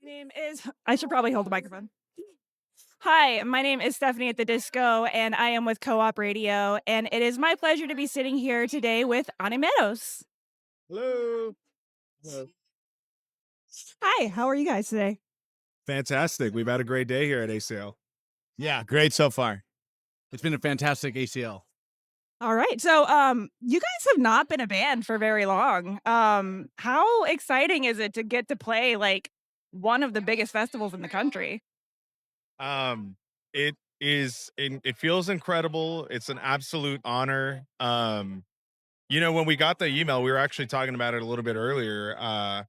Name is I should probably hold the microphone. Hi, my name is Stephanie at the Disco, and I am with Co-op Radio, and it is my pleasure to be sitting here today with Animeros. Hello. Hello. Hi, how are you guys today? Fantastic. We've had a great day here at ACL. Yeah, great so far. It's been a fantastic ACL. All right, so you guys have not been a band for very long. How exciting is it to get to play like one of the biggest festivals in the country? Um, it feels incredible. It's an absolute honor. When we got the email, we were actually talking about it a little bit earlier.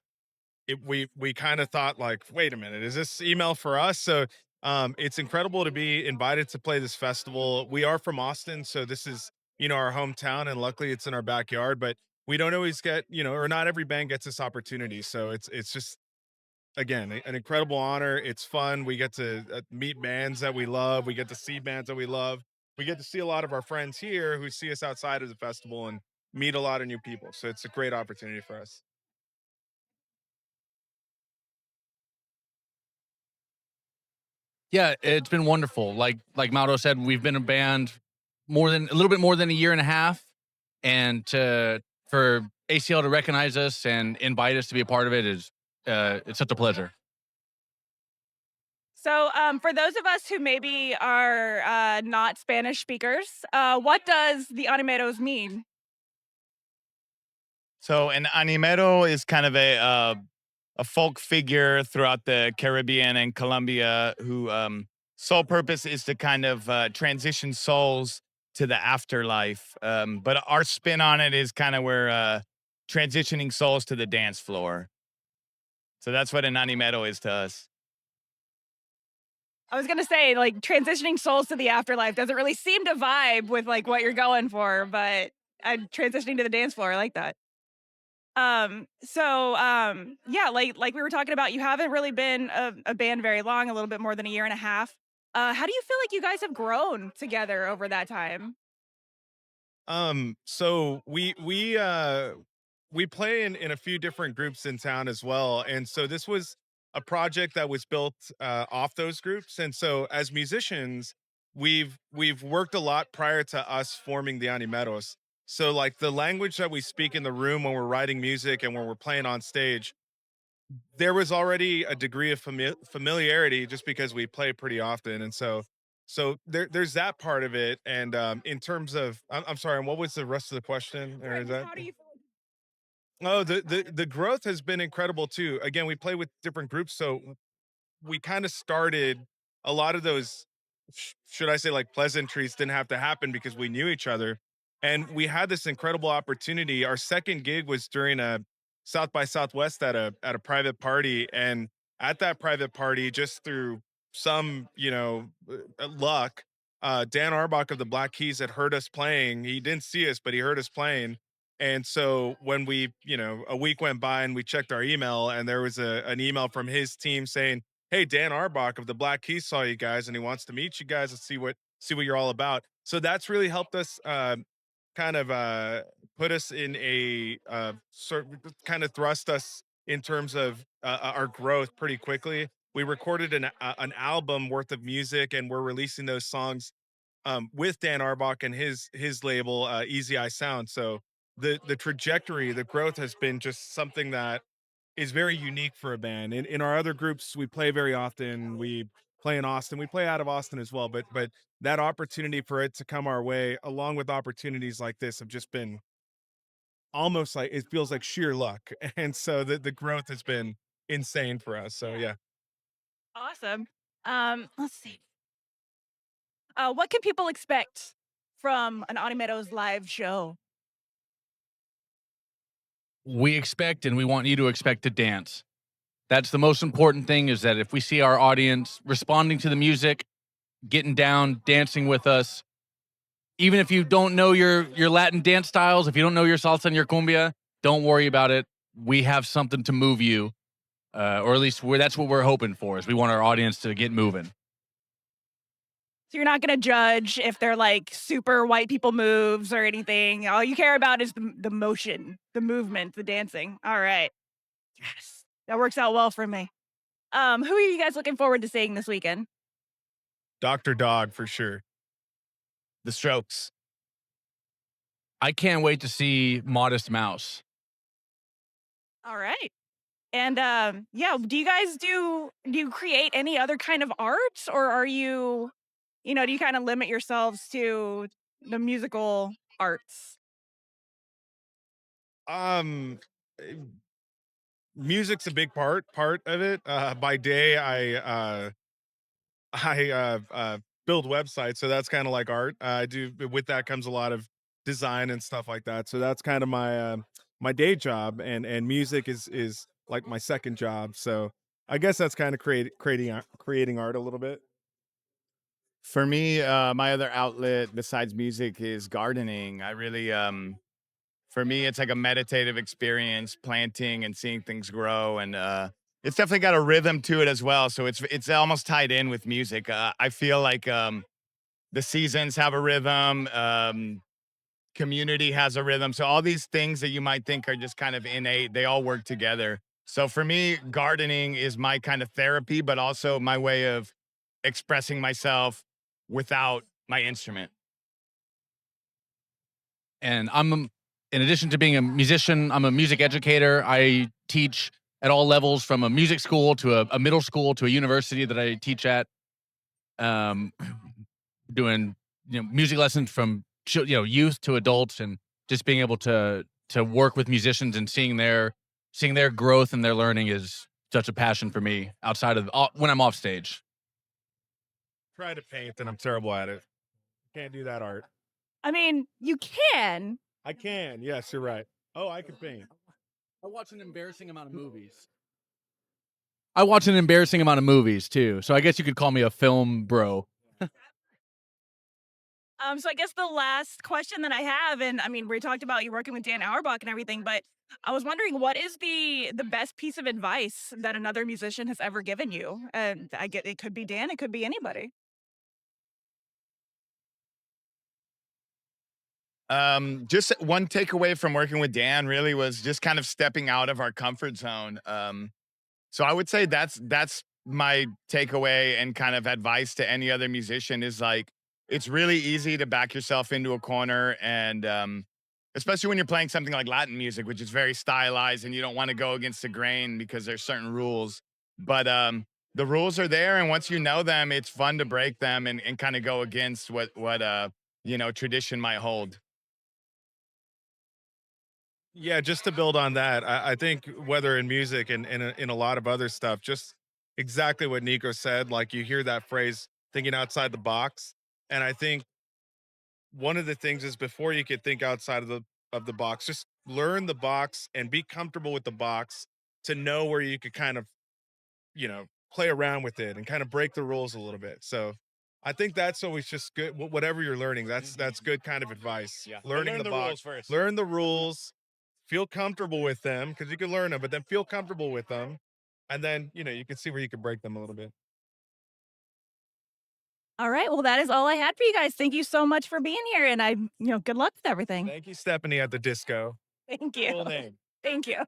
We kind of thought like, wait a minute, is this email for us? So it's incredible to be invited to play this festival. We are from Austin, so this is our hometown, and luckily it's in our backyard. But we don't always get or not every band gets this opportunity. So it's just again an incredible honor. It's fun. We get to meet bands that we love. We get to see bands that we love. We get to see a lot of our friends here who see us outside of the festival and meet a lot of new people. So it's a great opportunity for us. Yeah, it's been wonderful. Like Mauro said, we've been a band more than a little bit more than a year and a half, and for ACL to recognize us and invite us to be a part of it is it's such a pleasure. So, for those of us who maybe are not Spanish speakers, what does the Animeros mean? So an animero is kind of a folk figure throughout the Caribbean and Colombia who sole purpose is to kind of transition souls to the afterlife. But our spin on it is kind of where transitioning souls to the dance floor. So that's what an animero is to us. I was gonna say, like, transitioning souls to the afterlife doesn't really seem to vibe with like what you're going for, but transitioning to the dance floor, I like that. Yeah, like we were talking about, you haven't really been a band very long, a little bit more than a year and a half. How do you feel like you guys have grown together over that time? So we play in a few different groups in town as well. And so this was a project that was built off those groups. And so as musicians, we've worked a lot prior to us forming the Animeros. So like the language that we speak in the room when we're writing music and when we're playing on stage, there was already a degree of familiarity just because we play pretty often. And so there's that part of it. And in terms of I'm sorry, and what was the rest of the question? Or Right, is just that how do you feel? Oh, the growth has been incredible too. Again, we play with different groups, so we kind of started a lot of those should I say like pleasantries didn't have to happen because we knew each other. And we had this incredible opportunity. Our second gig was during a South by Southwest at a private party. And at that private party, just through some, luck, Dan Arbach of the Black Keys had heard us playing. He didn't see us, but he heard us playing. And so when a week went by and we checked our email and there was an email from his team saying, "Hey, Dan Arbach of the Black Keys saw you guys and he wants to meet you guys and see what you're all about." So that's really helped us kind of put us in a sort kind of thrust us in terms of our growth pretty quickly. We recorded an album worth of music and we're releasing those songs with Dan Arbach and his label Easy Eye Sound. So the trajectory, the growth has been just something that is very unique for a band. In our other groups, we play very often. We play in Austin. We play out of Austin as well. But that opportunity for it to come our way, along with opportunities like this, have just been almost like it feels like sheer luck. And so the growth has been insane for us. So Yeah, yeah. awesome. Let's see. What can people expect from an Animeros live show? We expect and we want you to expect to dance. That's the most important thing is that if we see our audience responding to the music, getting down, dancing with us, even if you don't know your Latin dance styles, if you don't know your salsa and your cumbia, don't worry about it. We have something to move you, or at least that's what we're hoping for. Is we want our audience to get moving. So you're not gonna judge if they're like super white people moves or anything. All you care about is the motion, the movement, the dancing. All right. Yes. That works out well for me. Who are you guys looking forward to seeing this weekend? Dr. Dog for sure. The Strokes. I can't wait to see Modest Mouse. All right. And yeah, do you create any other kind of art, or are you, do you kind of limit yourselves to the musical arts? Um, eh, Music's a big part of it. By day, I build websites, so that's kind of like art. I do with that comes a lot of design and stuff like that. So that's kind of my day job, and music is like my second job. So I guess that's kind of creating art a little bit. For me, my other outlet besides music is gardening. For me, it's like a meditative experience, planting and seeing things grow, and it's definitely got a rhythm to it as well. So it's almost tied in with music. I feel like the seasons have a rhythm. Community has a rhythm. So all these things that you might think are just kind of innate, they all work together. So for me, gardening is my kind of therapy, but also my way of expressing myself without my instrument. And in addition to being a musician, I'm a music educator. I teach at all levels, from a music school to a middle school to a university that I teach at. Um, doing music lessons from youth to adults, and just being able to work with musicians and seeing their growth and their learning is such a passion for me. Outside of when I'm off stage, Try to paint, and I'm terrible at it. Can't do that art. I mean, you can. I can. Yes, you're right. Oh, I can paint. I watch an embarrassing amount of movies. I watch an embarrassing amount of movies too, so I guess you could call me a film bro. So I guess the last question that I have, and I mean, we talked about you working with Dan Auerbach and everything, but I was wondering, what is the best piece of advice that another musician has ever given you? And I get, it could be Dan, it could be anybody. Just one takeaway from working with Dan really was just kind of stepping out of our comfort zone. So I would say that's my takeaway and kind of advice to any other musician is like it's really easy to back yourself into a corner and especially when you're playing something like Latin music, which is very stylized and you don't want to go against the grain because there's certain rules. But the rules are there, and once you know them, it's fun to break them and kind of go against what tradition might hold. Yeah, just to build on that, I think whether in music and in a lot of other stuff, just exactly what Nico said. Like you hear that phrase, thinking outside the box, and I think one of the things is before you could think outside of the box, just learn the box and be comfortable with the box to know where you could kind of play around with it and kind of break the rules a little bit. So I think that's always just good. Whatever you're learning, that's good kind of advice. Yeah. But Learning learn the the box, rules first. learn the rules, feel comfortable with them because you can learn them, but then feel comfortable with them, and then you can see where you can break them a little bit. All right. Well, that is all I had for you guys. Thank you so much for being here. And good luck with everything. Thank you, Stephanie at the disco. Thank you. Full name. Thank you.